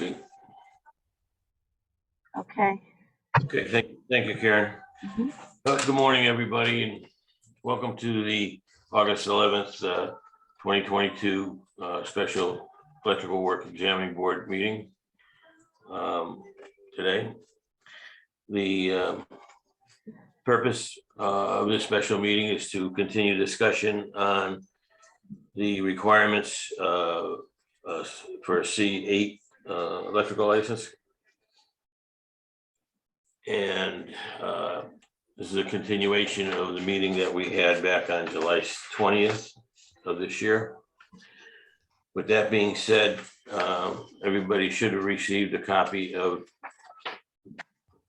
Okay. Okay. Okay. Thank you, Karen. Mhm. Good morning, everybody, and welcome to the August 11th, 2022 special electrical work examining board meeting today. The purpose of this special meeting is to continue discussion on the requirements for a C8 electrical license. And this is a continuation of the meeting that we had back on July 20th of this year. With that being said, everybody should have received a copy of,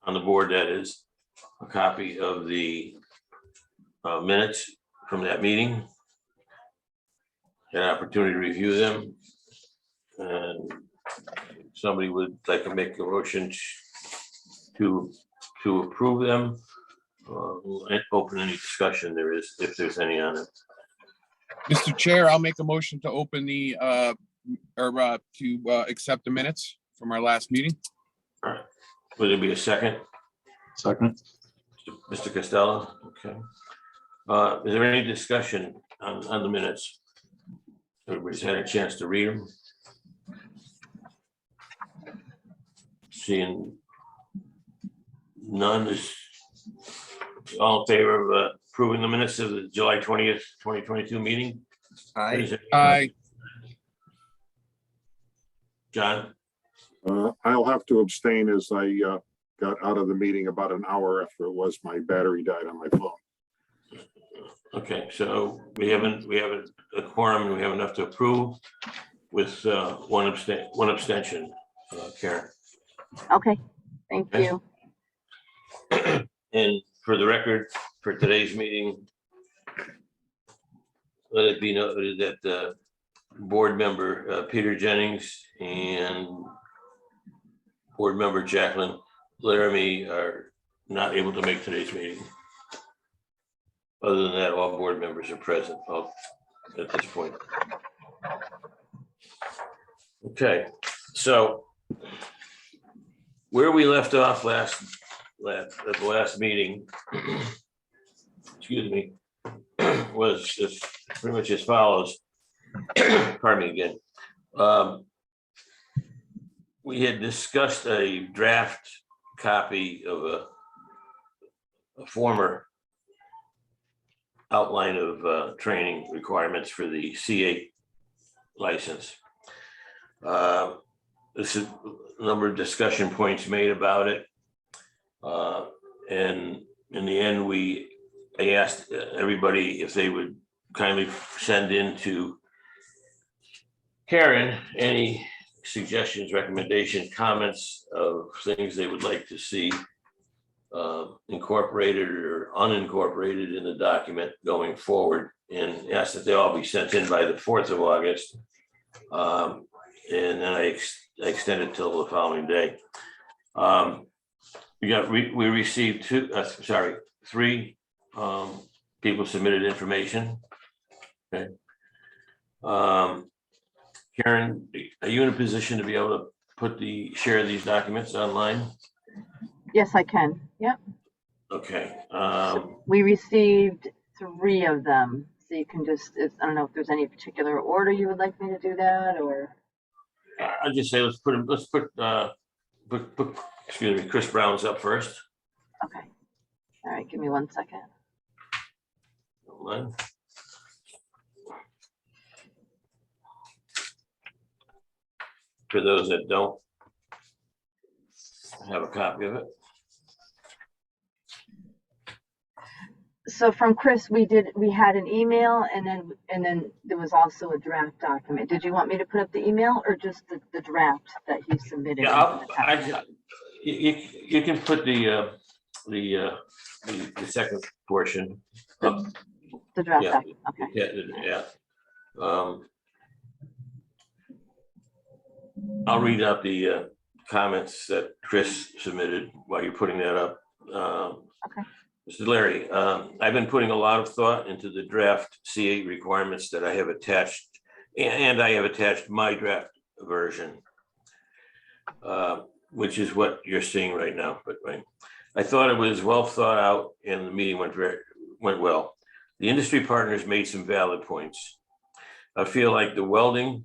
on the board that is, a copy of the minutes from that meeting. An opportunity to review them. And somebody would like to make a motion to approve them. We'll open any discussion there is, if there's any on it. Mr. Chair, I'll make a motion to open the, accept the minutes from our last meeting. All right, would there be a second? Second. Mr. Costello, okay. Is there any discussion on the minutes? Everybody's had a chance to read them. Seeing none, is all in favor of approving the minutes of the July 20th, 2022 meeting? Aye. John? I'll have to abstain as I got out of the meeting about an hour after it was my battery died on my phone. Okay, so we haven't a quorum and we have enough to approve with one abstention, Karen. Okay, thank Okay. you. And for the record, for today's meeting, let it be noted that board member Peter Jennings and board member Jacqueline Laramie are not able to make today's meeting. Other than that, all board members are present at this point. Okay, so where we left off at the last meeting, excuse me, was just pretty much as follows. Pardon me again. We had discussed a draft copy of a former outline of training requirements for the C8 license. This is a number of discussion points made about it. And in the end, I asked everybody if they would kindly send in to Karen any suggestions, recommendations, comments of things they would like to see incorporated or unincorporated in the document going forward, and asked that they all be sent in by the 4th of August. And then I extended till the following day. We received three people submitted information. Okay. Karen, are you in a position to be able to share these documents online? Yes, I can. Yep. Okay. We received 3 of them. So you can just, I don't know if there's any particular order you would like me to do that, or. I'll just say, let's put excuse me, Chris Brown's up first. Okay. All right, give me 1 second. Online. For those that don't have a copy of it. So from Chris, we had an email, and then there was also a draft document. Did you want me to put up the email or just the draft that he submitted? Yeah, you can put the second portion up. The draft Yeah. document. Okay. Yeah. I'll read out the comments that Chris submitted while you're putting that up. Okay. Mr. Larry, I've been putting a lot of thought into the draft C8 requirements that I have attached, and I have attached my draft version. which is what you're seeing right now, but right. I thought it was well thought out and the meeting went well. The industry partners made some valid points. I feel like the welding,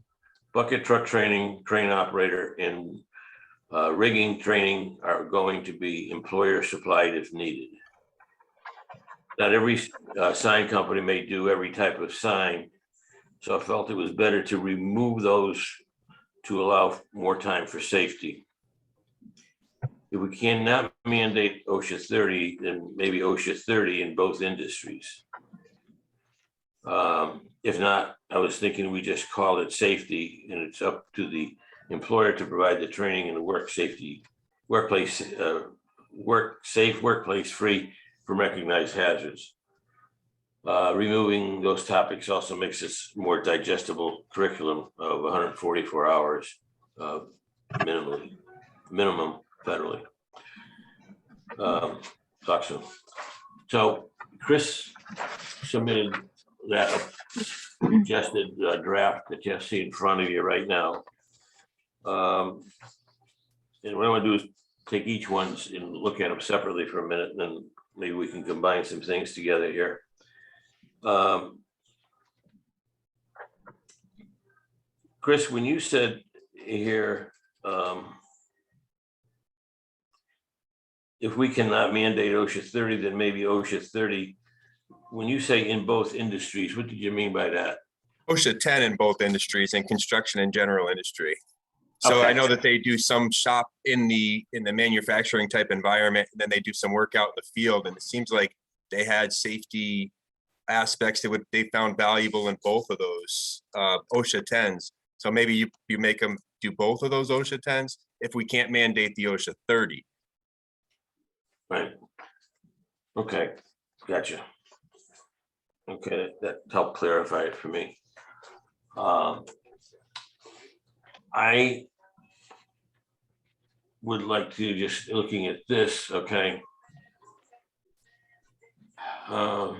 bucket truck training, crane operator, and rigging training are going to be employer supplied if needed. Not every sign company may do every type of sign, so I felt it was better to remove those to allow more time for safety. If we cannot mandate OSHA 30, then maybe OSHA 30 in both industries. If not, I was thinking we just call it safety, and it's up to the employer to provide the training and the workplace, safe workplace free from recognized hazards. Removing those topics also makes this more digestible curriculum of 144 hours minimum federally. Talk soon. So Chris submitted that suggested draft that you see in front of you right now. And what I want to do is take each one and look at them separately for a minute, and then maybe we can combine some things together here. Chris, when you said here, if we cannot mandate OSHA 30, then maybe OSHA 30. When you say in both industries, what did you mean by that? OSHA 10 in both industries and construction and general industry. So Okay. I know that they do some shop in the manufacturing type environment, and then they do some work out in the field. And it seems like they had safety aspects that they found valuable in both of those OSHA 10s. So maybe you make them do both of those OSHA 10s if we can't mandate the OSHA 30. Right. Okay, gotcha. Okay, that helped clarify it for me. I would like to, just looking at this, okay. One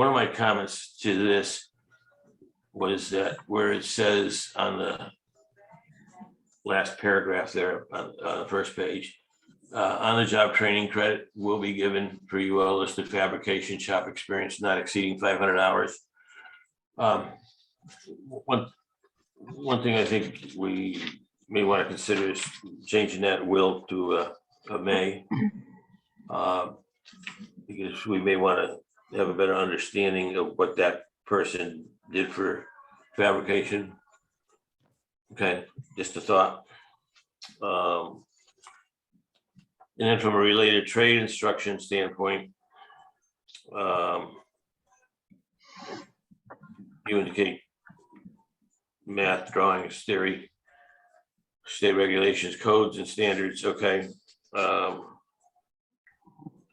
of my comments to this was that where it says on the last paragraph there on the first page, on the job training credit will be given for UL listed fabrication shop experience not exceeding 500 hours. One thing I think we may want to consider is changing that will to a may. Because we may want to have a better understanding of what that person did for fabrication. Okay, just a thought. And then from a related trade instruction standpoint, you indicate math, drawings, theory, state regulations, codes and standards, okay.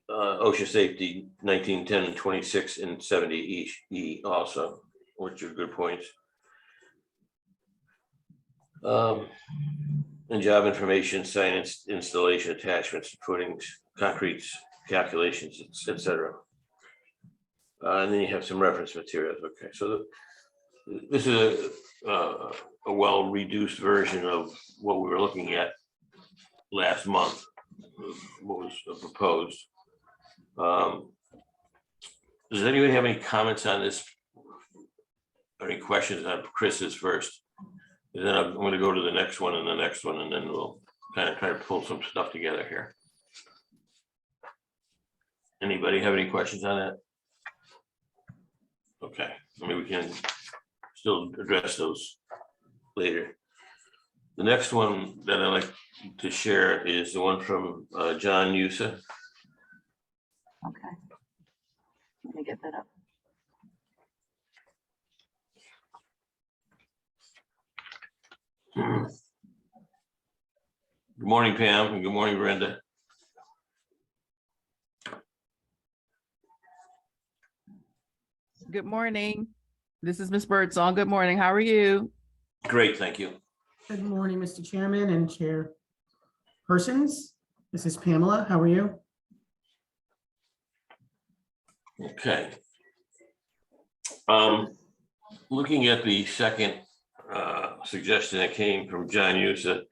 OSHA safety 1910 and 26 and 70 E also, which are good points. And job information, science, installation, attachments, footings, concretes, calculations, etc. And then you have some reference materials. Okay, so this is a well-reduced version of what we were looking at last month, what was proposed. Does anybody have any comments on this? Or any questions on Chris's first? And then I'm going to go to the next one and the next one, and then we'll kind of try to pull some stuff together here. Anybody have any questions on that? Okay, I mean, we can still address those later. The next one that I'd like to share is the one from John Yusa. Okay. Let me get that up. Good morning, Pam, and good morning, Brenda. Good morning. This is Ms. Birdsong. Good morning. How are you? Great, thank you. Good morning, Mr. Chairman and chairpersons. This is Pamela. How are you? Okay. Looking at the second suggestion that came from John Yusa.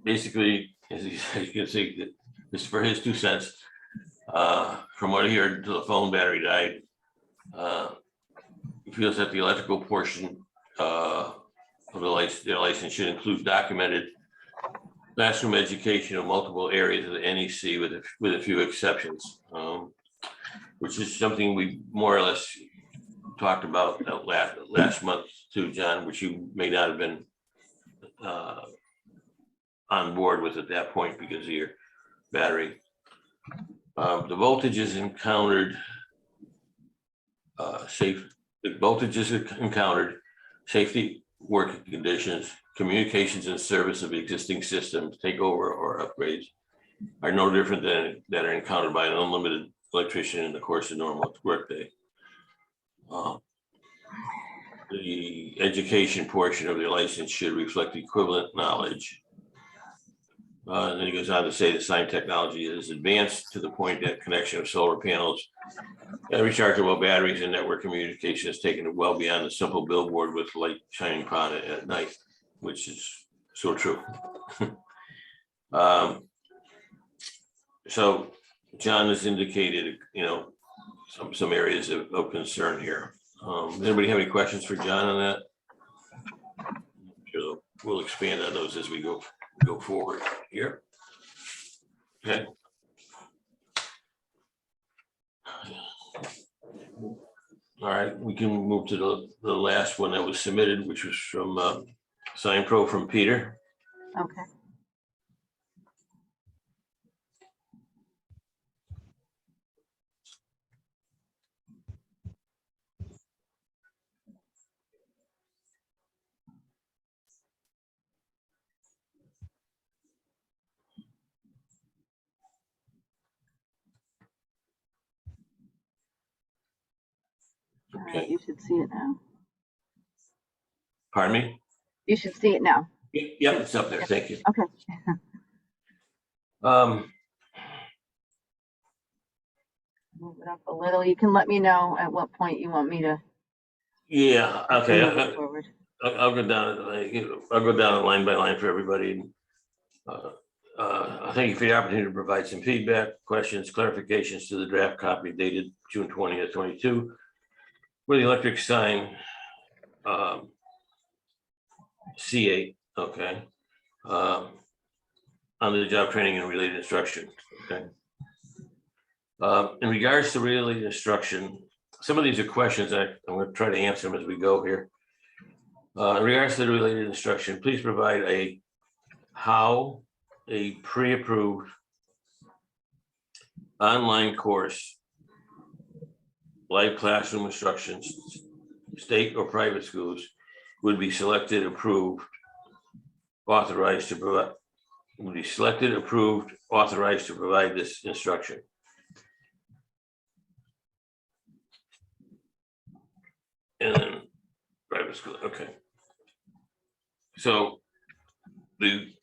Basically, as you can see, this is for his 2 cents. From what I heard, the phone battery died. He feels that the electrical portion of their license should include documented classroom education of multiple areas of the NEC with a few exceptions, which is something we more or less talked about last month too, John, which you may not have been on board with at that point because of your battery. The voltages encountered safety working conditions, communications and service of existing systems, takeover or upgrades are no different than that are encountered by an unlimited electrician in the course of normal workday. The education portion of their license should reflect equivalent knowledge. And then he goes on to say the sign technology is advanced to the point that connection of solar panels and rechargeable batteries and network communication is taken well beyond the simple billboard with light shining upon it at night, which is so true. So John has indicated, some areas of concern here. Does anybody have any questions for John on that? Sure, we'll expand on those as we go forward here. Okay. All right, we can move to the last one that was submitted, which was from Sign Pro from Peter. Okay. All right, Okay. you should see it now. Pardon me? You should see it now. Yep, it's up there. Thank you. Okay. Move it up a little. You can let me know at what point you want me to Yeah, move okay. it forward. I'll go down, I'll go down line by line for everybody. Thank you for the opportunity to provide some feedback, questions, clarifications to the draft copy dated June 20th, 22. Where the electric sign C8, okay. On the job training and related instruction, okay. In regards to related instruction, some of these are questions I'm going to try to answer them as we go here. In regards to the related instruction, please provide how a pre-approved online course, live classroom instructions, state or private schools would be selected, approved, authorized to provide, would be selected, approved, authorized to provide this instruction. And then private school, okay. So we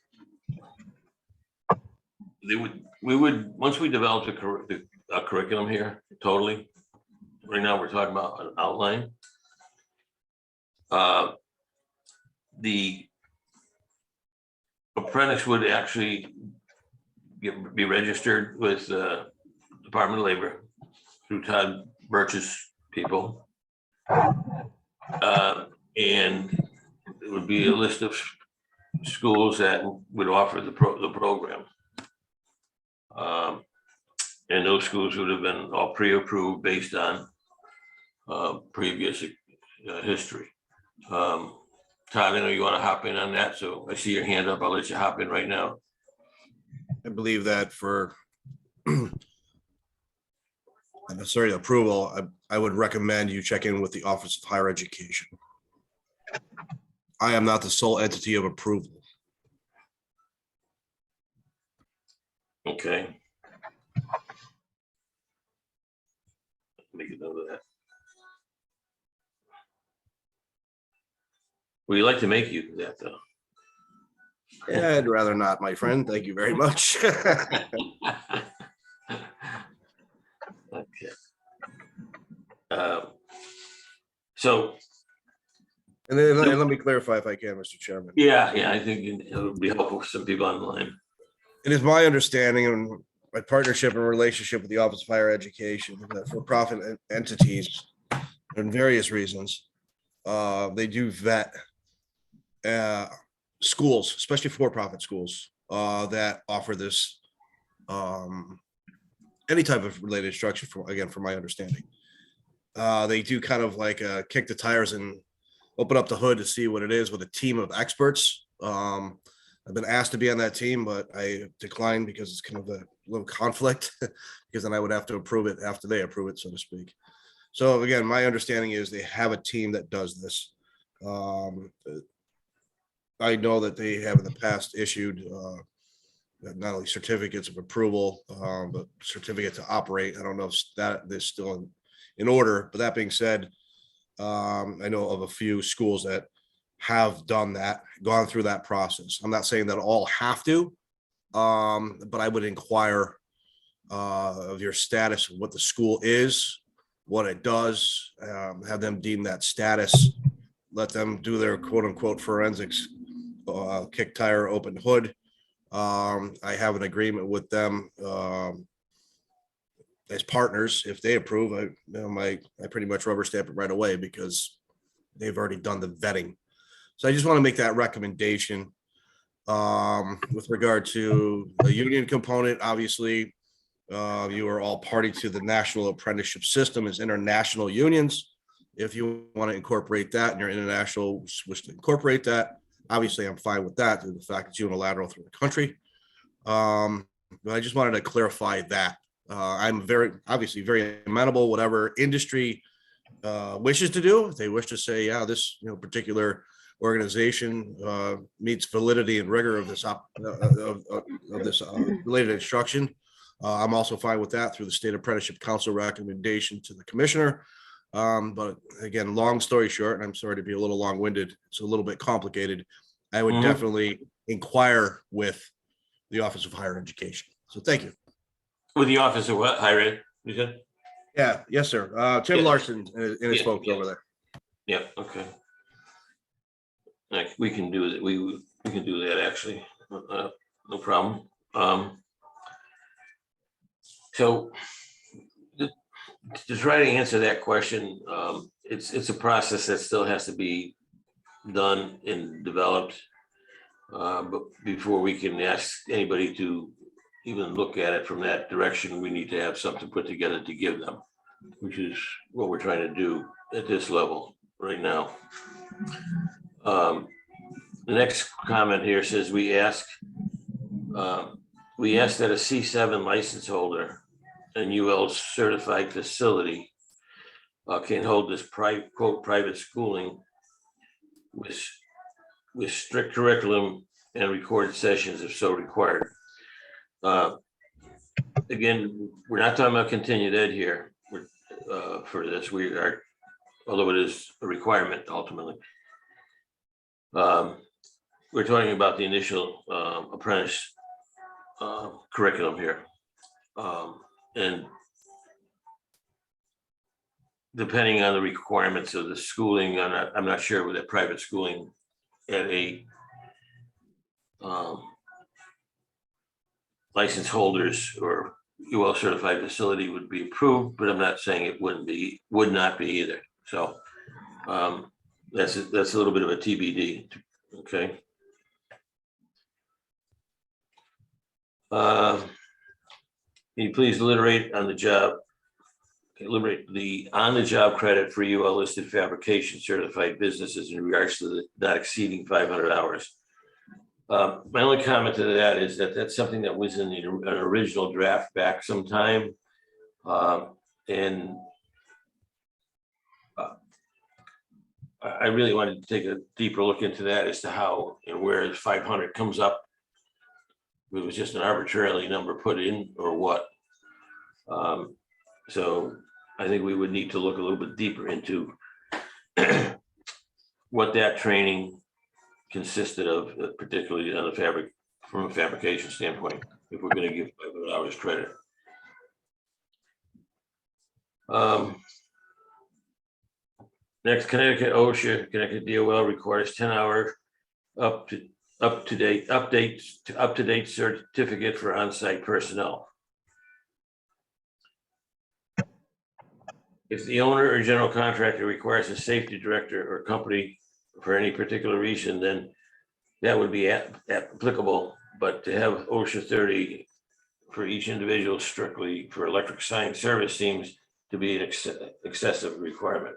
would, once we develop a curriculum here, totally. Right now, we're talking about an outline. The apprentice would actually be registered with the Department of Labor through Todd Birch's people. And it would be a list of schools that would offer the program. And those schools would have been all pre-approved based on previous history. Todd, I know you want to hop in on that, so I see your hand up. I'll let you hop in right now. I believe that for necessary approval, I would recommend you check in with the Office of Higher Education. I am not the sole entity of approval. Okay. Make a note of that. We'd like to make you do that, though. Yeah, I'd rather not, my friend. Thank you very much. Okay. So And then let me clarify if I can, Mr. Chairman. Yeah, I think it would be helpful for some people online. It is my understanding and my partnership and relationship with the Office of Higher Education, that for-profit entities, and various reasons, they do vet schools, especially for-profit schools, that offer this, any type of related instruction, from my understanding. They do kind of like kick the tires and open up the hood to see what it is with a team of experts. I've been asked to be on that team, but I declined because it's kind of a little conflict because then I would have to approve it after they approve it, so to speak. So again, my understanding is they have a team that does this. I know that they have in the past issued not only certificates of approval, but certificate to operate. I don't know if that is still in order, but that being said, I know of a few schools that have done that, gone through that process. I'm not saying that all have to, but I would inquire of your status, what the school is, what it does, have them deem that status, let them do their quote unquote forensics, kick tire, open hood. I have an agreement with them as partners. If they approve, I pretty much rubber stamp it right away because they've already done the vetting. So I just want to make that recommendation. With regard to the union component, obviously, you are all party to the National Apprenticeship System as international unions. If you want to incorporate that and your international wish to incorporate that, obviously I'm fine with that, due to the fact it's unilateral through the country. But I just wanted to clarify that. I'm obviously very amenable, whatever industry wishes to do. If they wish to say, yeah, this particular organization meets validity and rigor of this related instruction, I'm also fine with that through the State Apprenticeship Council recommendation to the commissioner. But again, long story short, and I'm sorry to be a little long-winded, it's a little bit complicated. I would definitely inquire with the Office of Higher Education. So thank you. With the Office of what, higher ed, you said? Yeah, yes, sir. Tim Yeah. Larson and his Yeah, folks yeah. over there. Yeah, okay. Like, we can do that, we can do that, actually, no problem. So to try to answer that question, it's a process that still has to be done and developed. But before we can ask anybody to even look at it from that direction, we need to have something put together to give them, which is what we're trying to do at this level right now. The next comment here says we ask that a C7 license holder and UL certified facility can hold this private schooling with strict curriculum and recorded sessions if so required. Again, we're not talking about continued ed here for this. We are, although it is a requirement ultimately. We're talking about the initial apprentice curriculum here. And depending on the requirements of the schooling, I'm not sure with that private schooling at a license holders or UL certified facility would be approved, but I'm not saying it would not be either. So that's a little bit of a TBD. Okay. Can you please elaborate on the job? Elaborate the on-the-job credit for UL listed fabrication certified businesses in regards to the not exceeding 500 hours. My only comment to that is that that's something that was in an original draft back sometime. And I really wanted to take a deeper look into that as to how and where 500 comes up. If it was just an arbitrarily number put in or what. So I think we would need to look a little bit deeper into what that training consisted of, particularly on the from a fabrication standpoint, if we're going to give 500 hours credit. Next, Connecticut OSHA, Connecticut DOL requires 10-hour up-to-date certificate for on-site personnel. If the owner or general contractor requires a safety director or company for any particular reason, then that would be applicable. But to have OSHA 30 for each individual strictly for electric sign service seems to be an excessive requirement.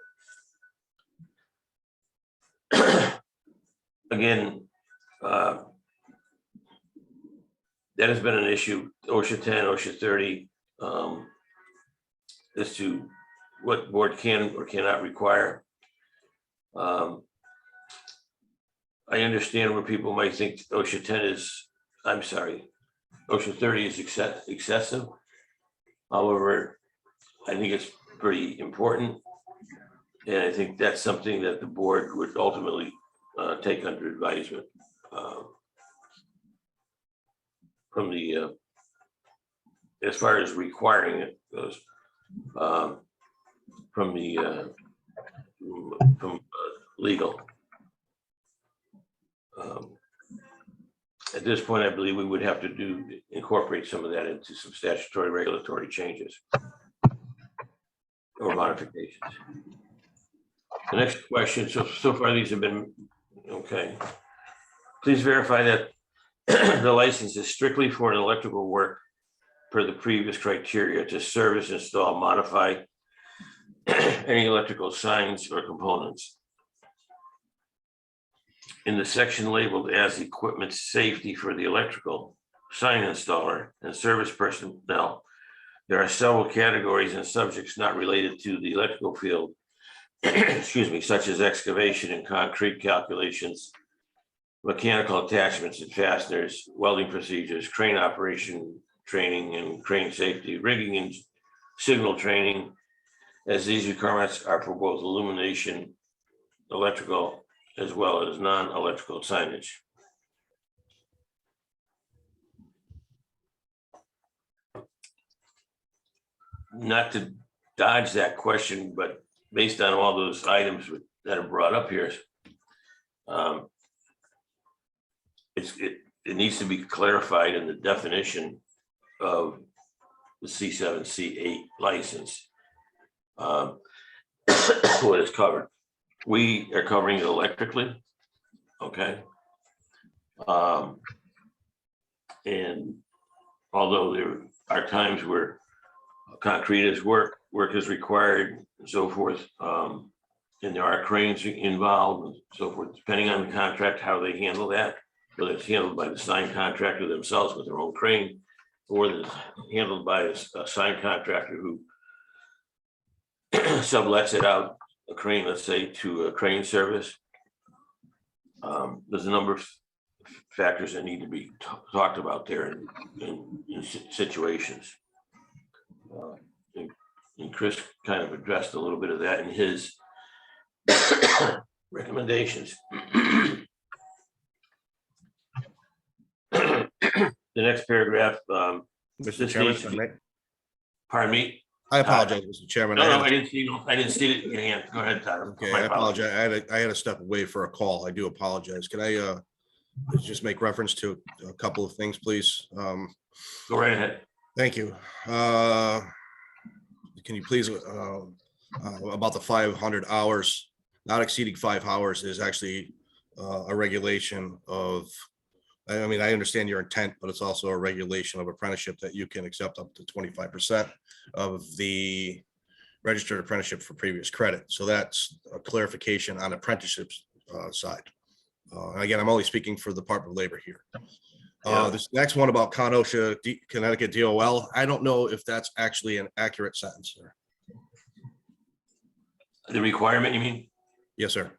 Again, that has been an issue, OSHA 10, OSHA 30, as to what board can or cannot require. I understand where people might think OSHA 10 is, I'm sorry, OSHA 30 is excessive. However, I think it's pretty important. And I think that's something that the board would ultimately take under advisement from the, as far as requiring it goes, from legal. At this point, I believe we would have to incorporate some of that into some statutory regulatory changes or modifications. The next question, so far these have been, okay. Please verify that the license is strictly for an electrical work per the previous criteria to service, install, modify any electrical signs or components. In the section labeled as equipment safety for the electrical sign installer and service personnel, there are several categories and subjects not related to the electrical field, excuse me, such as excavation and concrete calculations, mechanical attachments and fasteners, welding procedures, crane operation training and crane safety, rigging and signal training, as these requirements are for both illumination, electrical, as well as non-electrical signage. Not to dodge that question, but based on all those items that are brought up here, it needs to be clarified in the definition of the C7, C8 license. What is covered. We are covering it electrically, okay? And although there are times where concrete is work is required and so forth, and there are cranes involved and so forth, depending on the contract, how they handle that, whether it's handled by the sign contractor themselves with their own crane, or it's handled by a sign contractor who sublets it out, a crane, let's say, to a crane service. There's a number of factors that need to be talked about there in situations. And Chris kind of addressed a little bit of that in his recommendations. The next paragraph. Mr. This Chairman, needs to if I be- may. Pardon me? I apologize, Mr. Chairman. No, I didn't see it in your hand. Go ahead, Tyler. Okay, My I apologies. apologize. I had to step away for a call. I do apologize. Can I just make reference to a couple of things, please? Go right ahead. Thank you. Can you please, about the 500 hours, not exceeding 5 hours is actually a regulation of, I mean, I understand your intent, but it's also a regulation of apprenticeship that you can accept up to 25% of the registered apprenticeship for previous credit. So that's a clarification on apprenticeships side. Again, I'm only speaking for the Department of Labor here. Yeah. This next one about OSHA, Connecticut DOL, I don't know if that's actually an accurate sentence, sir. The requirement, you mean? Yes, sir.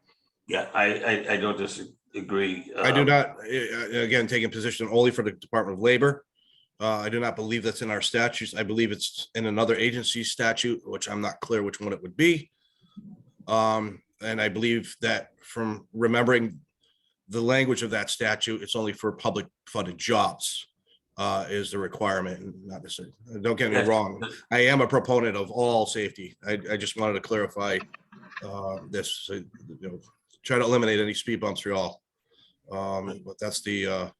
Yeah, I don't disagree. I do not, again, taking position only for the Department of Labor. I do not believe that's in our statutes. I believe it's in another agency statute, which I'm not clear which one it would be. And I believe that from remembering the language of that statute, it's only for public funded jobs is the requirement, and not necessarily. Don't get me wrong. I am a proponent of all safety. I just wanted to clarify this, try to eliminate any speed bumps for y'all. But that's the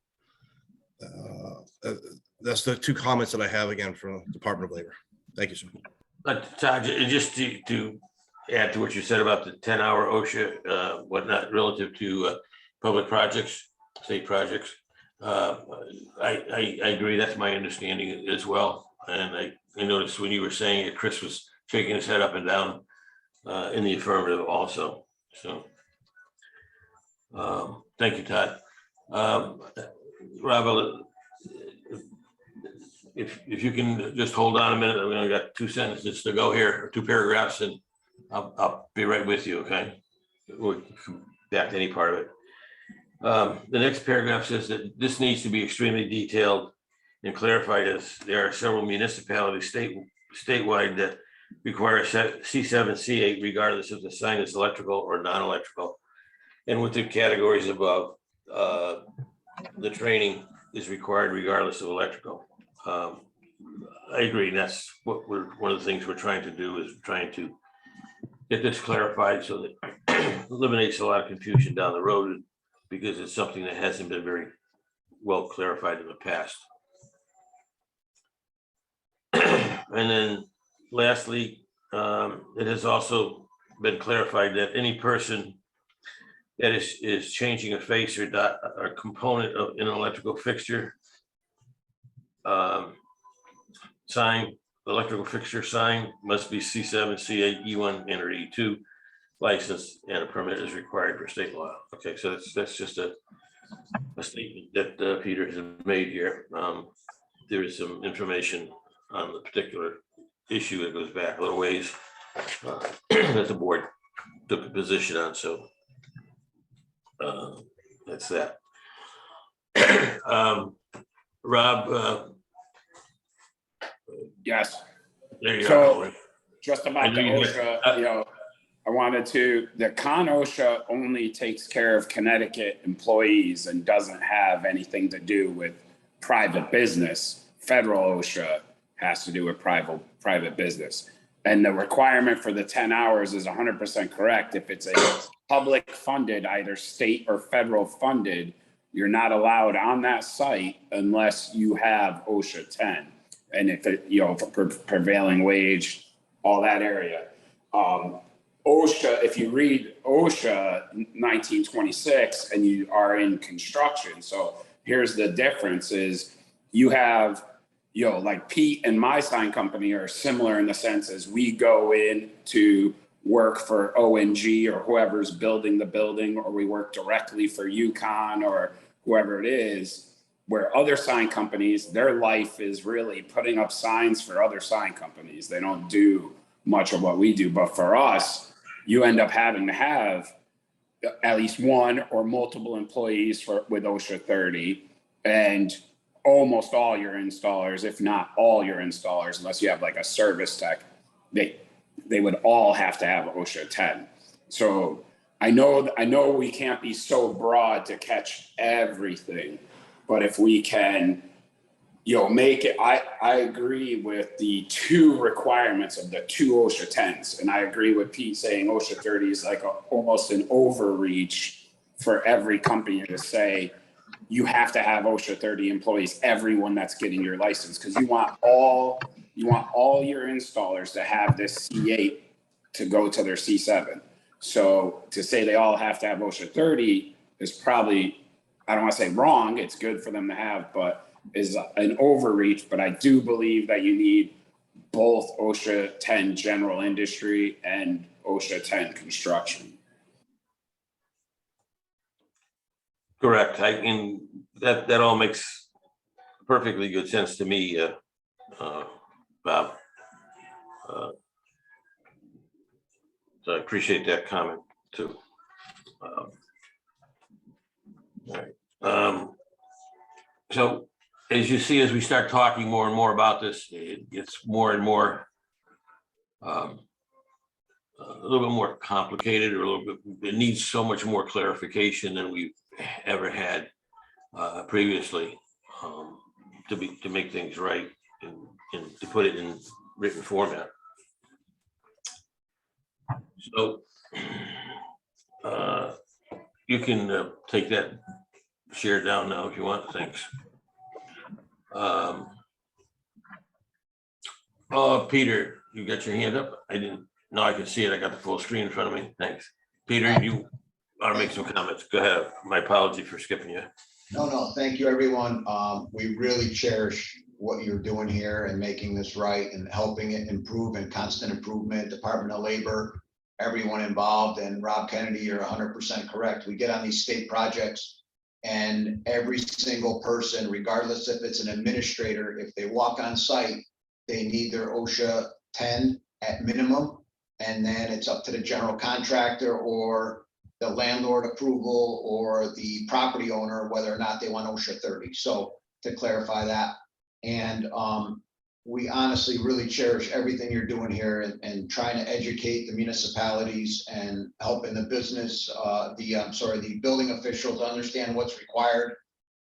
two comments that I have again from the Department of Labor. Thank you, sir. But Todd, just to add to what you said about the 10-hour OSHA, whatnot, relative to public projects, state projects. I agree. That's my understanding as well. And I noticed when you were saying it, Chris was shaking his head up and down in the affirmative also. So thank you, Todd. Rob, if you can just hold on a minute, we only got 2 sentences to go here, or 2 paragraphs, and I'll be right with you, okay? We'll come back to any part of it. The next paragraph says that this needs to be extremely detailed and clarified, as there are several municipalities statewide that require a C7, C8, regardless if the sign is electrical or non-electrical. And with the categories above, the training is required regardless of electrical. I agree. And that's what one of the things we're trying to do, is trying to get this clarified so that eliminates a lot of confusion down the road, because it's something that hasn't been very well clarified in the past. And then lastly, it has also been clarified that any person that is changing a face or component of an electrical fixture, sign, electrical fixture sign must be C7, C8, E1, and or E2 license, and a permit is required for state law. Okay, so that's just a statement that Peter has made here. There is some information on the particular issue that goes back a little ways that the board took a position on. So that's that. Rob, Yes, there you So- go. just I about the know you OSHA, I wanted the con OSHA only takes care of Connecticut employees and doesn't have anything to do with private business. Federal OSHA has to do with private business. And the requirement for the 10 hours is 100% correct. If it's a public funded, either state or federal funded, you're not allowed on that site unless you have OSHA 10. And if it, for prevailing wage, all that area. OSHA, if you read OSHA 1926 and you are in construction, so here's the difference is you have, like Pete and my sign company are similar in the sense as we go in to work for ONG or whoever's building the building, or we work directly for UConn or whoever it is. Where other sign companies, their life is really putting up signs for other sign companies. They don't do much of what we do. But for us, you end up having to have at least one or multiple employees with OSHA 30, and almost all your installers, if not all your installers, unless you have like a service tech, they would all have to have OSHA 10. So I know we can't be so broad to catch everything. But if we can, make it, I agree with the 2 requirements of the 2 OSHA 10s. And I agree with Pete saying OSHA 30 is like almost an overreach for every company to say, you have to have OSHA 30 employees, everyone that's getting your license. Cause you want all your installers to have this C8 to go to their C7. So to say they all have to have OSHA 30 is probably, I don't want to say wrong, it's good for them to have, but is an overreach. But I do believe that you need both OSHA 10 general industry and OSHA 10 construction. Correct. And that all makes perfectly good sense to me, Bob. So I appreciate that comment too. All right. So as you see, as we start talking more and more about this, it gets more and more a little bit more complicated, or a little bit, it needs so much more clarification than we've ever had previously, to make things right and to put it in written format. So You can take that share down now if you want, thanks. Oh, Peter, you got your hand up? I didn't, no, I can see it. I got the full screen in front of me. Thanks. Peter, you want to make some comments? Go ahead. My apology for skipping you. No, thank you, everyone. We really cherish what you're doing here and making this right and helping it improve and constant improvement, Department of Labor, everyone involved. And Rob Kennedy, you're 100% correct. We get on these state projects and every single person, regardless if it's an administrator, if they walk on site, they need their OSHA 10 at minimum. And then it's up to the general contractor or the landlord approval or the property owner, whether or not they want OSHA 30. So to clarify that. And we honestly really cherish everything you're doing here and trying to educate the municipalities and helping the business, the building officials understand what's required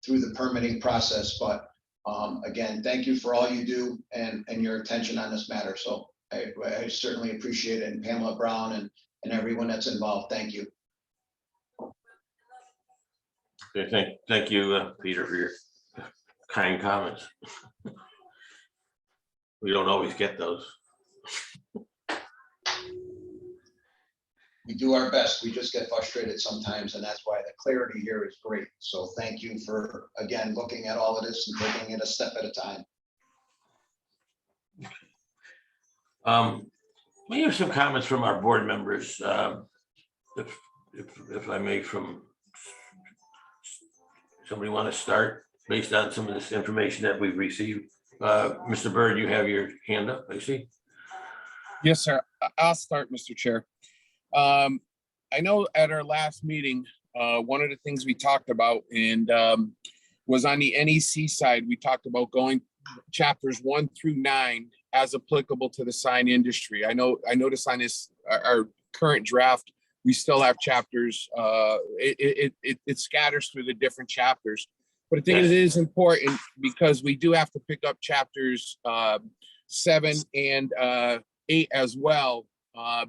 through the permitting process. But again, thank you for all you do and your attention on this matter. So I certainly appreciate it. And Pamela Brown and everyone that's involved, thank you. Okay, thank you, Peter, for your kind comments. We don't always get those. We do our best. We just get frustrated sometimes, and that's why the clarity here is great. So thank you for, again, looking at all of this and taking it a step at a time. We have some comments from our board members, if I may, from somebody want to start based on some of this information that we've received. Mr. Byrd, you have your hand up, I see. Yes, sir. I'll start, Mr. Chair. I know at our last meeting, one of the things we talked about and was on the NEC side, we talked about going chapters 1 through 9 as applicable to the sign industry. I noticed on this, our current draft, we still have chapters, it scatters through the different chapters. But I think it is important because we do have to pick up chapters 7 and 8 as well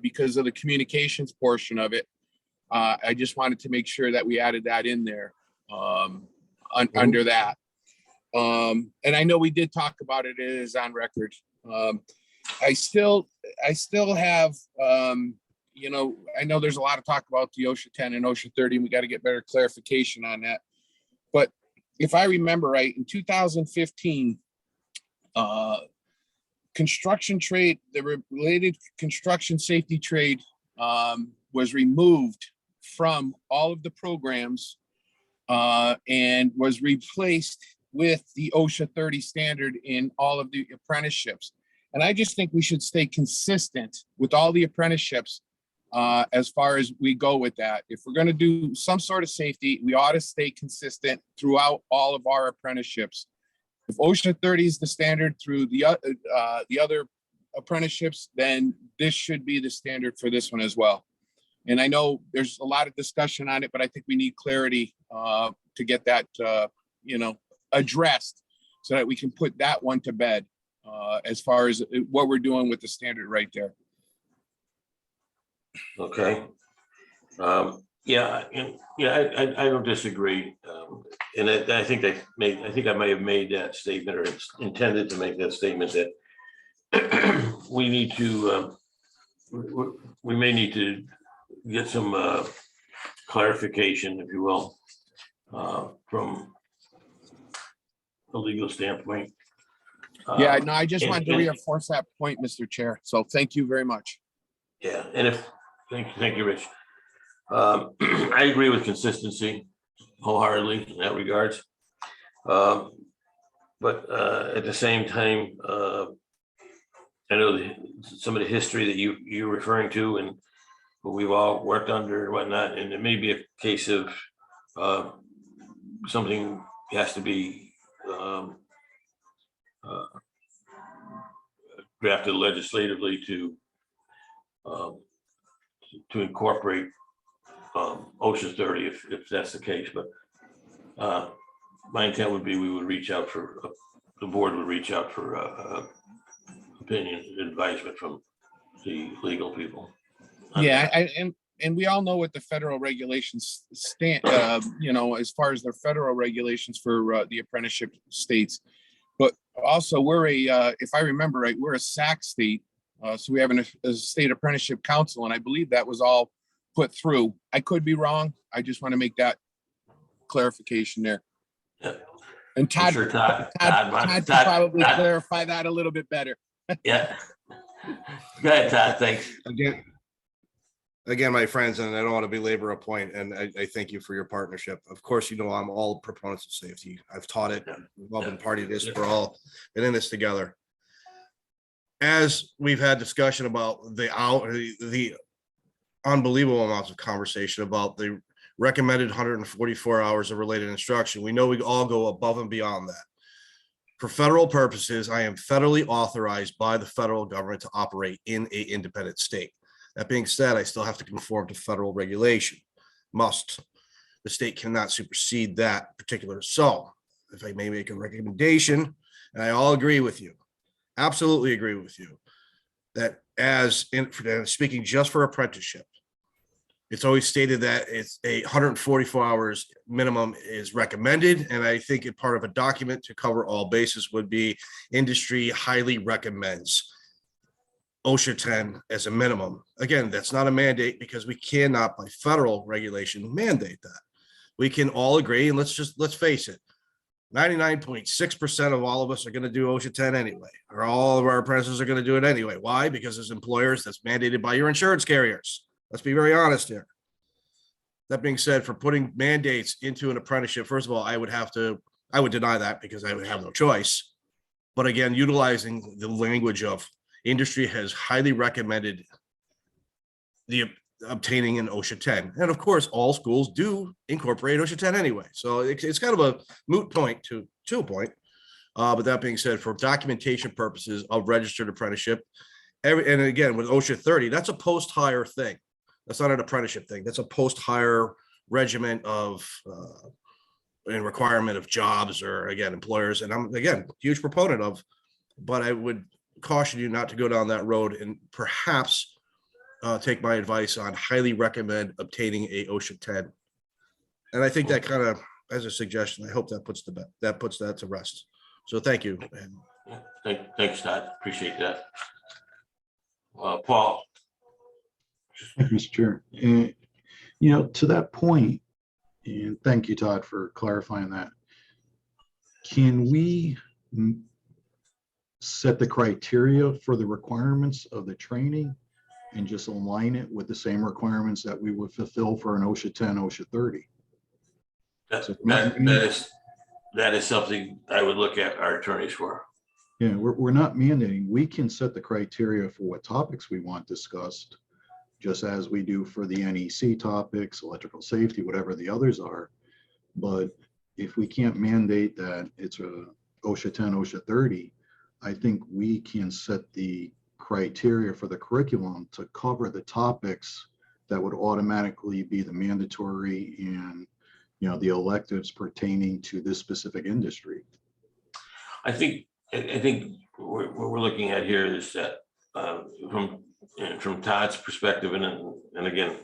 because of the communications portion of it. I just wanted to make sure that we added that in there under that. And I know we did talk about it. It is on record. I still have, I know there's a lot of talk about the OSHA 10 and OSHA 30, and we got to get better clarification on that. But if I remember right, in 2015, construction trade, the related construction safety trade was removed from all of the programs and was replaced with the OSHA 30 standard in all of the apprenticeships. And I just think we should stay consistent with all the apprenticeships as far as we go with that. If we're going to do some sort of safety, we ought to stay consistent throughout all of our apprenticeships. If OSHA 30 is the standard through the other apprenticeships, then this should be the standard for this one as well. And I know there's a lot of discussion on it, but I think we need clarity to get that, addressed so that we can put that one to bed as far as what we're doing with the standard right there. Okay. I don't disagree. And I think I may have made that statement or intended to make that statement that we need to, we may need to get some clarification, if you will, from a legal standpoint. Yeah, no, I just wanted to and- reinforce that point, Mr. Chair. So thank you very much. Yeah, and thank you, Rich. I agree with consistency wholeheartedly in that regards. But at the same time, I know some of the history that you're referring to and what we've all worked under and whatnot, and it may be a case of something has to be drafted legislatively to incorporate OSHA 30 if that's the case. But my intent would be we would reach out for, the board would reach out for opinion, advisement from the legal people. Yeah, and and we all know what the federal regulations stand, as far as the federal regulations for the apprenticeship states. But also we're if I remember right, we're a SAC state. So we have a state apprenticeship council, and I believe that was all put through. I could be wrong. I just want to make that clarification there. Yeah. And I'm Todd, sure Todd Todd can probably clarify that a little bit better. Yeah. Go ahead, Todd, thanks. Again, my friends, and I don't want to belabor a point, and I thank you for your partnership. Of course, you know, I'm all proponents of safety. I've taught it. We've all been part of this. We're all been in this together. As we've had discussion about the unbelievable amounts of conversation about the recommended 144 hours of related instruction, we know we all go above and beyond that. For federal purposes, I am federally authorized by the federal government to operate in an independent state. That being said, I still have to conform to federal regulation. Must. The state cannot supersede that particular. So if I may make a recommendation, and I all agree with you, absolutely agree with you, that speaking just for apprenticeship, it's always stated that it's 144 hours minimum is recommended. And I think a part of a document to cover all bases would be industry highly recommends OSHA 10 as a minimum. Again, that's not a mandate because we cannot by federal regulation mandate that. We can all agree, and let's face it, 99.6% of all of us are going to do OSHA 10 anyway, or all of our apprentices are going to do it anyway. Why? Because as employers, that's mandated by your insurance carriers. Let's be very honest here. That being said, for putting mandates into an apprenticeship, first of all, I would deny that because I would have no choice. But again, utilizing the language of industry has highly recommended the obtaining an OSHA 10. And of course, all schools do incorporate OSHA 10 anyway. So it's kind of a moot point to a point. But that being said, for documentation purposes of registered apprenticeship, and again, with OSHA 30, that's a post-hire thing. That's not an apprenticeship thing. That's a post-hire regiment of and requirement of jobs or again, employers. And I'm again, huge proponent of, but I would caution you not to go down that road and perhaps take my advice on highly recommend obtaining a OSHA 10. And I think that kind of, as a suggestion, I hope that puts that to rest. So thank you. Thanks, Todd. Appreciate that. Paul. Thank you, Mr. Chair. And, to that point, and thank you, Todd, for clarifying that. Can we set the criteria for the requirements of the training and just align it with the same requirements that we would fulfill for an OSHA 10, OSHA 30? That is something I would look at our attorneys for. Yeah, we're not mandating. We can set the criteria for what topics we want discussed, just as we do for the NEC topics, electrical safety, whatever the others are. But if we can't mandate that it's a OSHA 10, OSHA 30, I think we can set the criteria for the curriculum to cover the topics that would automatically be the mandatory and, the electives pertaining to this specific industry. I think what we're looking at here is that from Todd's perspective, and again,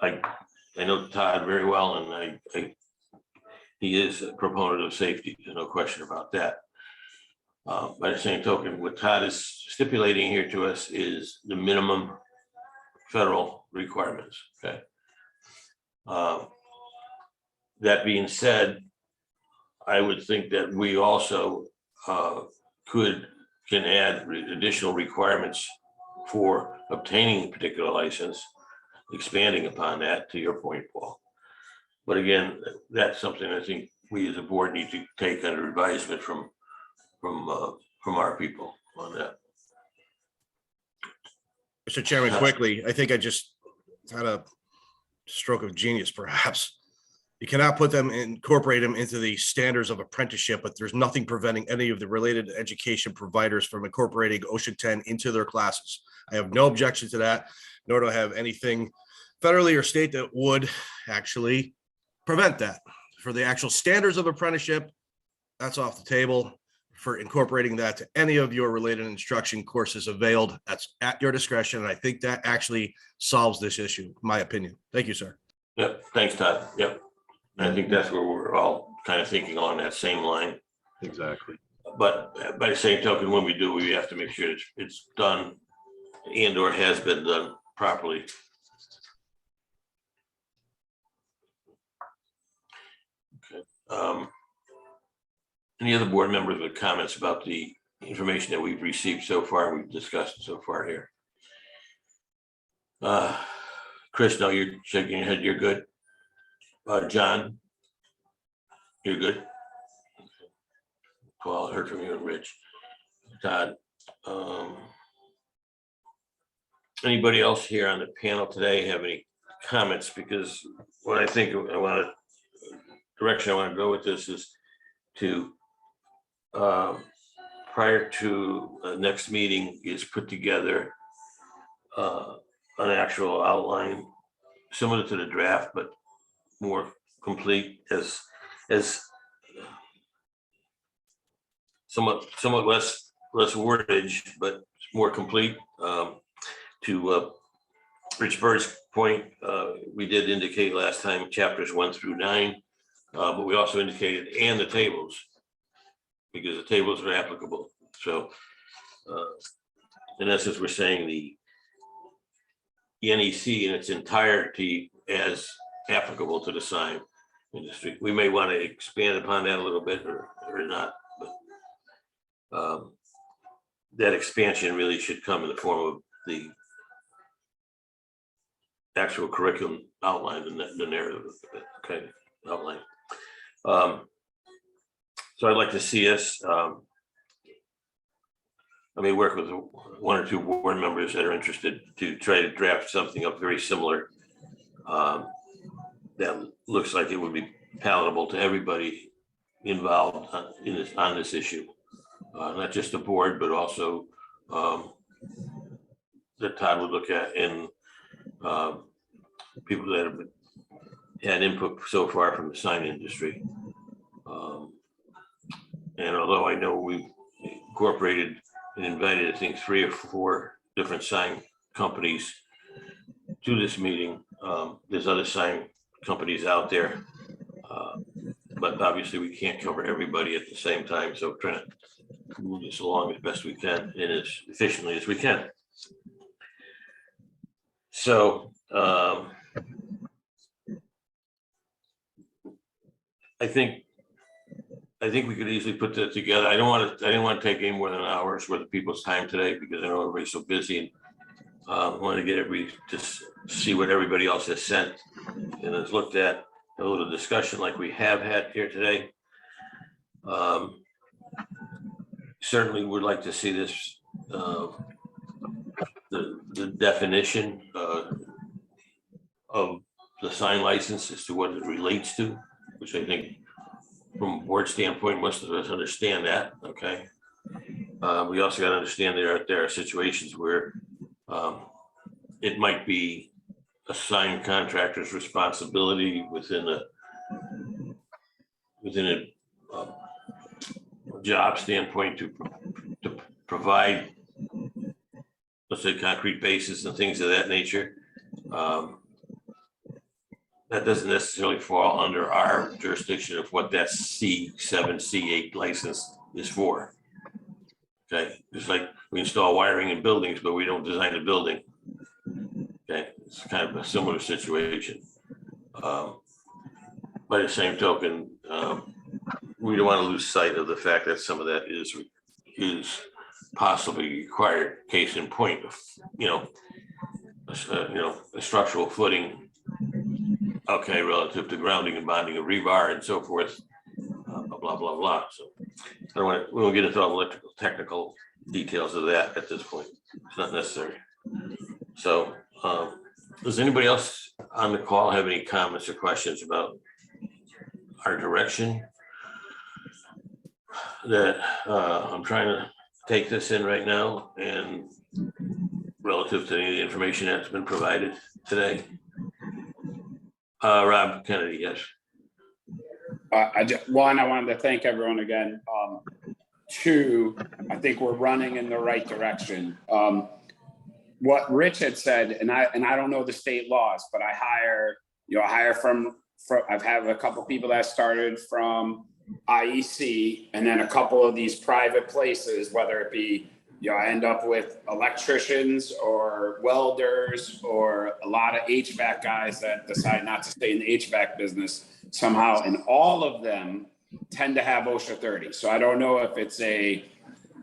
I know Todd very well, and he is a proponent of safety. There's no question about that. By the same token, what Todd is stipulating here to us is the minimum federal requirements. Okay. That being said, I would think that we also can add additional requirements for obtaining a particular license, expanding upon that, to your point, Paul. But again, that's something I think we as a board need to take under advisement from our people on that. Mr. Chairman, quickly, I think I just had a stroke of genius, perhaps. You cannot incorporate them into the standards of apprenticeship, but there's nothing preventing any of the related education providers from incorporating OSHA 10 into their classes. I have no objection to that, nor do I have anything federally or state that would actually prevent that. For the actual standards of apprenticeship, that's off the table. for incorporating that to any of your related instruction courses availed. That's at your discretion. And I think that actually solves this issue, in my opinion. Thank you, sir. Yep, thanks, Todd. Yep. I think that's where we're all kind of thinking on that same line. Exactly. But by the same token, when we do, we have to make sure it's done and or has been done properly. Okay. Any other board members with comments about the information that we've received so far, we've discussed so far here? Chris, no, you're shaking your head, you're good. John? You're good? Paul, I heard from you and Rich. Todd? Anybody else here on the panel today have any comments? Because what I think direction I want to go with this is to prior to next meeting is put together an actual outline similar to the draft, but more complete as somewhat less wordage, but more complete. To Rich Bird's point, we did indicate last time chapters 1 through 9, but we also indicated and the tables, because the tables are applicable. So in essence, we're saying the NEC in its entirety as applicable to the sign industry. We may want to expand upon that a little bit or not, but that expansion really should come in the form of the actual curriculum outline, the narrative, okay, outline. So I'd like to see us, I may work with 1 or 2 board members that are interested to try to draft something up very similar that looks like it would be palatable to everybody involved on this issue, not just the board, but also that Todd would look at and people that have had input so far from the sign industry. And although I know we incorporated and invited, I think, 3 or 4 different sign companies to this meeting, there's other sign companies out there. But obviously we can't cover everybody at the same time. So trying to move this along as best we can and as efficiently as we can. So I think we could easily put that together. I didn't want to take any more than an hour's worth of people's time today because I know everybody's so busy. And want to get everybody to see what everybody else has sent and has looked at, a little discussion like we have had here today. Certainly would like to see this, the definition of the sign license as to what it relates to, which I think from a board standpoint, most of us understand that, okay? We also got to understand there are situations where it might be a sign contractor's responsibility within a job standpoint to provide, let's say, concrete bases and things of that nature. That doesn't necessarily fall under our jurisdiction of what that C7, C8 license is for. Okay, it's like we install wiring in buildings, but we don't design a building. Okay, it's kind of a similar situation. By the same token, we don't want to lose sight of the fact that some of that is possibly required. Case in point, a structural footing. Okay, relative to grounding and bonding of rebar and so forth, blah, blah, blah. So we won't get into all the electrical technical details of that at this point. It's not necessary. So does anybody else on the call have any comments or questions about our direction? That I'm trying to take this in right now and relative to any information that's been provided today. Rob Kennedy, yes. I wanted to thank everyone again. Two, I think we're running in the right direction. What Rich had said, and I don't know the state laws, but I hire from I've had a couple people that started from IEC, and then a couple of these private places, whether it be, I end up with electricians or welders or a lot of HVAC guys that decide not to stay in the HVAC business somehow, and all of them tend to have OSHA 30. So I don't know if it's a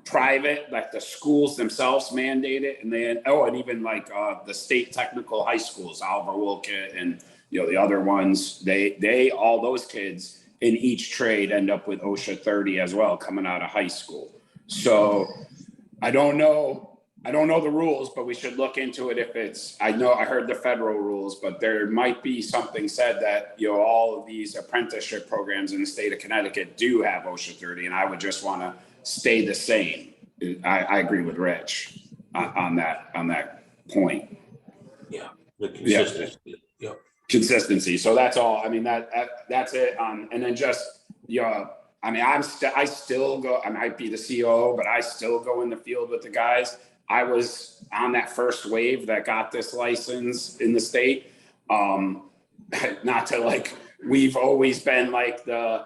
private, like the schools themselves mandate it, and then and even like the state technical high schools, Oliver Wolcott and the other ones, they all those kids in each trade end up with OSHA 30 as well coming out of high school. So I don't know the rules, but we should look into it if it's, I heard the federal rules, but there might be something said that, all of these apprenticeship programs in the state of Connecticut do have OSHA 30, and I would just want to stay the same. I agree with Rich on that point. Yeah, the consistency. Yeah. Consistency. So that's all. I mean, that's it. And then just, I mean, I still go, I might be the COO, but I still go in the field with the guys. I was on that first wave that got this license in the state. Not to we've always been like the,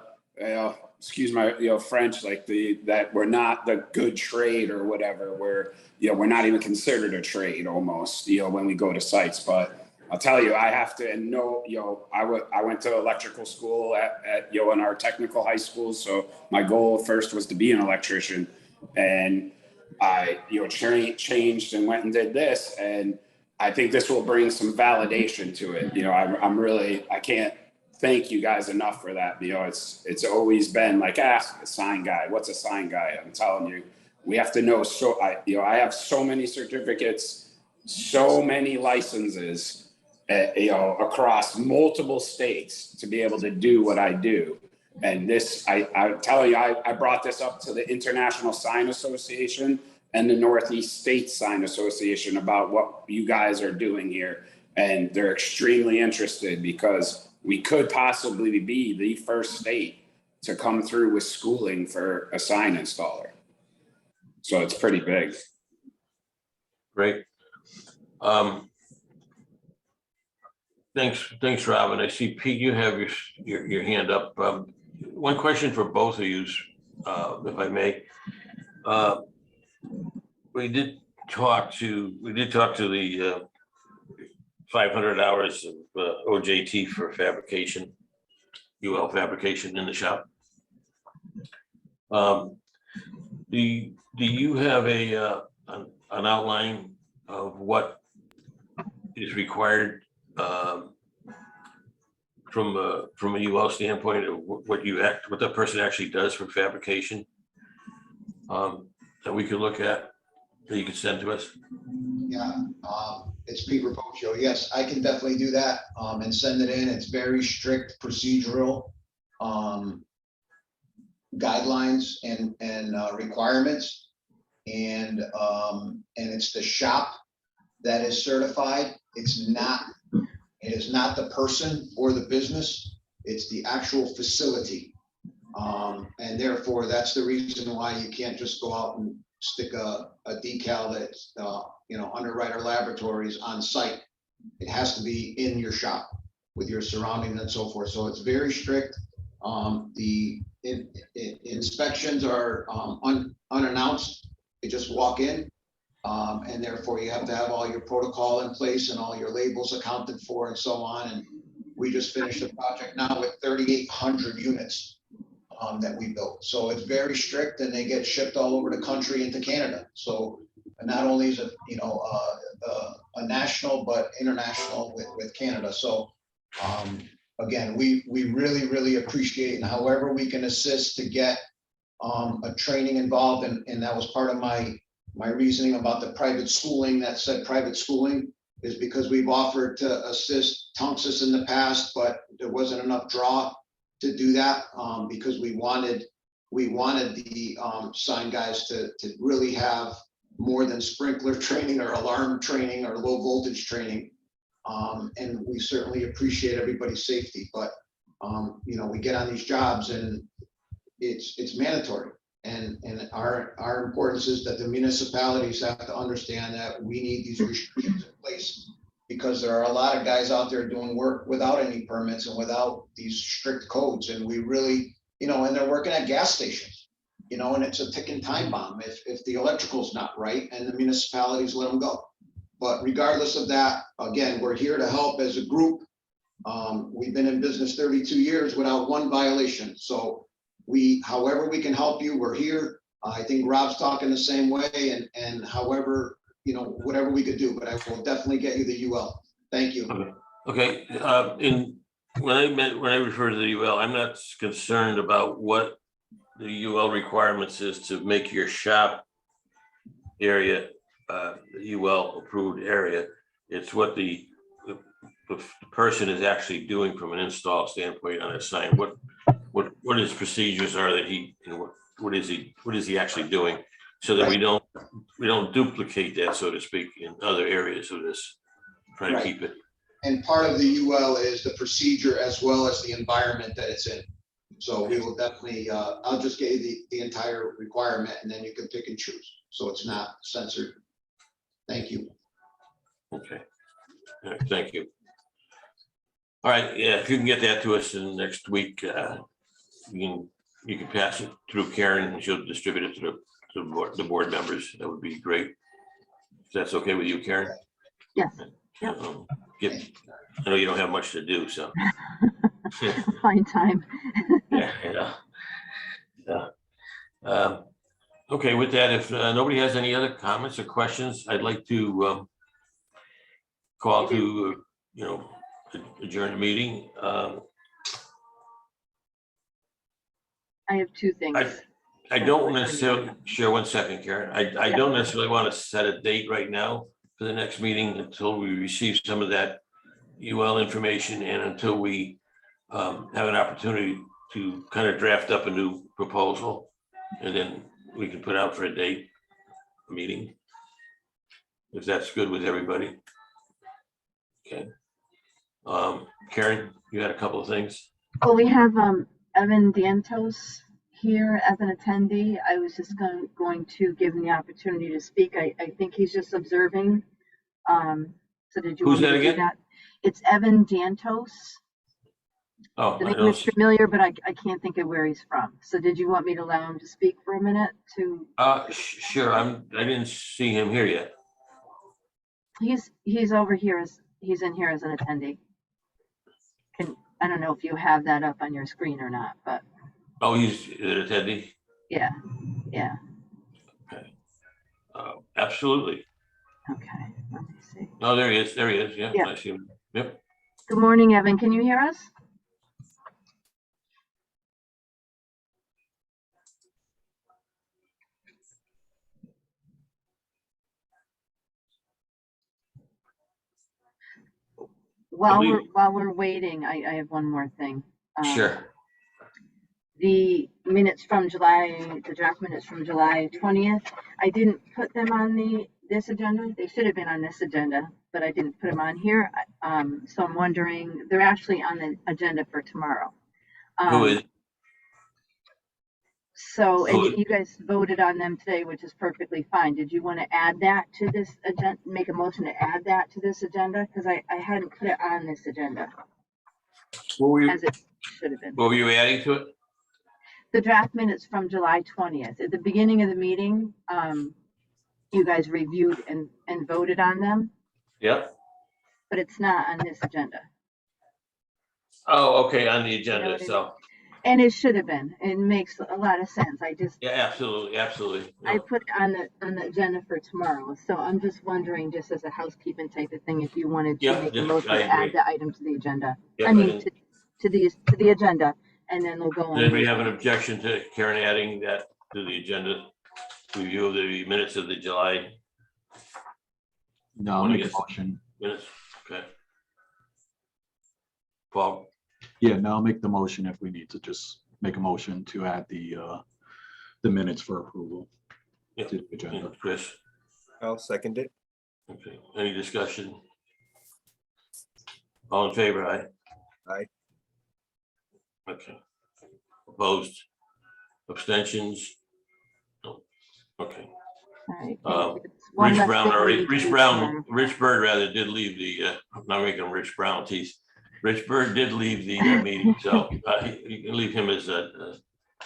excuse my, French, that we're not the good trade or whatever, where, we're not even considered a trade almost, when we go to sites. But I'll tell you, I have to know, I went to electrical school at in our technical high school. So my goal first was to be an electrician, and I, changed and went and did this. And I think this will bring some validation to it. I can't thank you guys enough for that. It's always been like, ask a sign guy. What's a sign guy? I'm telling you, we have to know. So I have so many certificates, so many licenses, across multiple states to be able to do what I do. And this, I'm telling you, I brought this up to the International Sign Association and the Northeast State Sign Association about what you guys are doing here. And they're extremely interested because we could possibly be the first state to come through with schooling for a sign installer. So it's pretty big. Great. Thanks, Robin. I see Pete, you have your hand up. One question for both of you, if I may. We did talk to the 500 hours of OJT for fabrication, UL fabrication in the shop. Do you have an outline of what is required from a UL standpoint of what that person actually does for fabrication, that we could look at, that you could send to us? Yeah, it's Pete Rapocho. Yes, I can definitely do that and send it in. It's very strict procedural guidelines and requirements, and it's the shop that is certified. It is not the person or the business. It's the actual facility, and therefore that's the reason why you can't just go out and stick a decal that's Underwriter Laboratories on site. It has to be in your shop with your surroundings and so forth. So it's very strict. The inspections are unannounced. You just walk in, and therefore you have to have all your protocol in place and all your labels accounted for and so on. And we just finished a project now with 3,800 units that we built. So it's very strict, and they get shipped all over the country into Canada. So not only is it a national but international with Canada. So again, we really appreciate, and however we can assist to get a training involved, and that was part of my reasoning about the private schooling. That said private schooling is because we've offered to assist Tunxus in the past, but there wasn't enough draw to do that because we wanted the sign guys to really have more than sprinkler training or alarm training or low voltage training. And we certainly appreciate everybody's safety, but we get on these jobs and it's mandatory. And our importance is that the municipalities have to understand that we need these restrictions in place, because there are a lot of guys out there doing work without any permits and without these strict codes. And we really, and they're working at gas stations, and it's a ticking time bomb if the electrical's not right and the municipalities let them go. But regardless of that, again, we're here to help as a group. We've been in business 32 years without one violation. So however we can help you, we're here. I think Rob's talking the same way, and however, whatever we could do, but I will definitely get you the UL. Thank you. Okay, when I refer to the UL, I'm not concerned about what the UL requirements is to make your shop area, UL approved area. It's what the person is actually doing from an install standpoint on a sign. What his procedures are that he, what is he actually doing, so that we don't duplicate that, so to speak, in other areas of this. Try to keep it. And part of the UL is the procedure as well as the environment that it's in. So we will definitely, I'll just get you the entire requirement, and then you can pick and choose. So it's not censored. Thank you. Okay. All right, thank you. All right, yeah, if you can get that to us in next week, you can pass it through Karen, and she'll distribute it to the board members. That would be great. If that's okay with you, Karen? Yes. I know you don't have much to do, so. Fine time. Yeah. Okay, with that, if nobody has any other comments or questions, I'd like to call to, adjourn the meeting. I have two things. I don't necessarily, sure, 1 second, Karen. I don't necessarily want to set a date right now for the next meeting until we receive some of that UL information, and until we have an opportunity to kind of draft up a new proposal, and then we can put out for a date, meeting, if that's good with everybody. Okay. Karen, you had a couple of things. Well, we have Evan Dantos here as an attendee. I was just going to give him the opportunity to speak. I think he's just observing. So did you Who's want me that to do again? that? It's Evan Dantos. Oh, The I name don't, is familiar, but I can't think of where he's from. So did you want me to allow him to speak for a minute? sure, I didn't see him here yet. He's over here he's in here as an attendee. I don't know if you have that up on your screen or not, but Oh, he's an attendee? yeah. Okay. Absolutely. Okay, let me see. Oh, there he is. Yeah, Yeah. I see him. Yep. Good morning, Evan. Can you hear us? While we're waiting, I have one more thing. Sure. The minutes from the draft minutes from July 20th, I didn't put them on this agenda. They should have been on this agenda, but I didn't put them on here. So I'm wondering, they're actually on the agenda for tomorrow. Who is? So, and you guys voted on them today, which is perfectly fine. Did you want to add that to this agenda, make a motion to add that to this agenda? Because I hadn't put it on this agenda, as it should have been. What were you adding to it? The draft minutes from July 20th. At the beginning of the meeting, you guys reviewed and voted on them, Yep. but it's not on this agenda. Oh, okay, on the You know agenda, what I so, And it should have been. It makes a lot of sense. yeah, absolutely. I put it on the agenda for tomorrow. So I'm just wondering, just as a housekeeping type of thing, if you wanted to make a motion to add the item to the agenda. Yeah, I mean, to the agenda, and then we'll go on. Does anybody have an objection to Karen adding that to the agenda? Review of the minutes of the July No, I'll make a motion. minutes, okay. Paul, Yeah, no, I'll make the motion if we need to just make a motion to add the minutes for approval yeah, to the agenda. and Chris, I'll second it. okay, any discussion? All in favor, aye? Aye. Okay. Opposed? Abstentions? Okay. All right. Uh, thank you. It's one Rich less Brown thing we already, need to Rich do Brown, tomorrow. Rich Bird rather did leave the, not making him Rich Brown teeth. Rich Bird did leave the meeting, so you can leave him as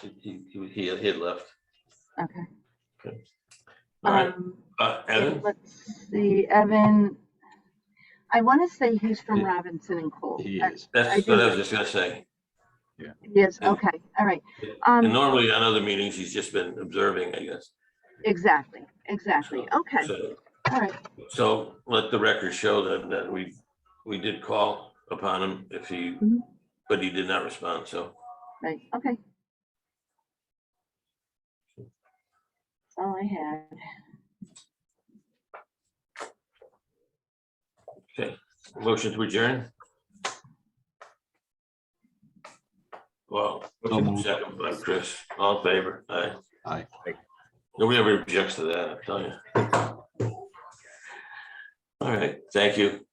he had left. Okay. All right, Yeah, Evan? let's see, Evan. I want to say he's from Yeah. Robinson and Cole. He is. That's what I was just gonna say. Yes, And- okay, all right. And normally on other meetings, he's just been observing, I guess. Exactly, So- okay, So, all right. so let the record show that we did call upon him if he, Mhm. but he did not respond, so. Right, okay. That's all I had. Okay, motion to adjourn? Well, So moved. second by Chris, all in favor, aye. Aye. Nobody ever objects to that, I'm telling you. All right, thank you.